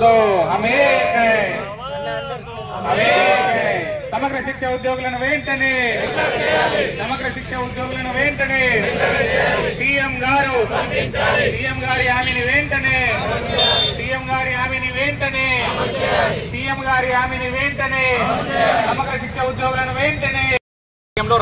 दो हम एक है సమగ్ర శిక్ష ఉద్యోగులను వెంటనే సీఎం గారి హామీని వెంటనే సమగ్ర శిక్ష ఉద్యోగులను వెంటనే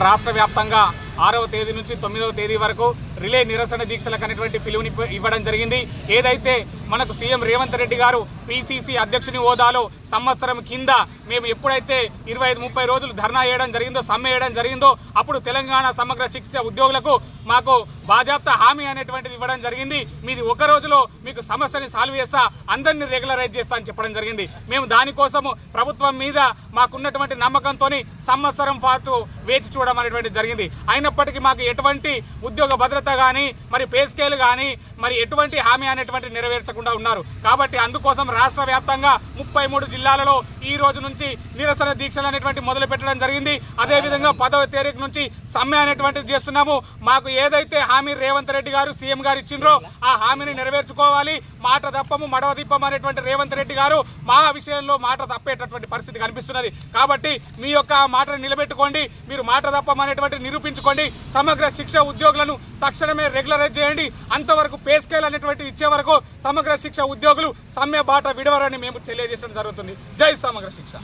రాష్ట్ర వ్యాప్తంగా 6వ తేదీ నుంచి 9వ తేదీ వరకు రిలే నిరసన దీక్షలకు అనేటువంటి పిలుపుని ఇవ్వడం జరిగింది. ఏదైతే మనకు సీఎం రేవంత్ రెడ్డి గారు పీసీసీ అధ్యక్షుని హోదాలో సంవత్సరం కింద మేము ఎప్పుడైతే 25-30 రోజులు ధర్నా చేయడం జరిగిందో, సమ్మె చేయడం జరిగిందో, అప్పుడు తెలంగాణ సమగ్ర శిక్ష ఉద్యోగులకు మాకు బాజాప్తా హామీ అనేటువంటిది ఇవ్వడం జరిగింది. మీది ఒక రోజులో మీకు సమస్యని సాల్వ్ చేస్తా, అందరినీ రెగ్యులరైజ్ చేస్తా అని చెప్పడం జరిగింది. మేము దానికోసము ప్రభుత్వం మీద మాకున్నటువంటి నమ్మకంతో సంవత్సరం పాటు వేచి చూడడం అనేటువంటి జరిగింది. అయినప్పటికీ మాకు ఎటువంటి ఉద్యోగ భద్రత గాని, మరి పే స్కేల్ గాని, మరి ఎటువంటి హామీ అనేటువంటి నెరవేర్చకుండా ఉన్నారు. కాబట్టి అందుకోసం రాష్ట్ర వ్యాప్తంగా 33 జిల్లాలలో ఈ రోజు నుంచి నిరసన దీక్షలు అనేటువంటి మొదలు పెట్టడం జరిగింది. అదేవిధంగా 10వ తారీఖు నుంచి సమ్మె అనేటువంటిది చేస్తున్నాము. మాకు ఏదైతే హామీ రేవంత్ రెడ్డి గారు సీఎం గారు ఇచ్చిండ్రో ఆ హామీని నెరవేర్చుకోవాలి. మాట తప్పము మడవ దీపం అనేటువంటి రేవంత్ రెడ్డి గారు మా విషయంలో మాట తప్పేటటువంటి పరిస్థితి కనిపిస్తున్నది. కాబట్టి మీ యొక్క మాటను నిలబెట్టుకోండి, మీరు మాట తప్పం అనేటువంటి నిరూపించుకోండి. సమగ్ర శిక్ష ఉద్యోగులను తక్షణమే రెగ్యులరైజ్ చేయండి. అంతవరకు పే స్కేల్ అనేటువంటి ఇచ్చే వరకు సమగ్ర శిక్ష ఉద్యోగులు సమ్మె బాట విడవరని మేము తెలియజేయడం జరుగుతుంది. జై సమగ్ర శిక్ష.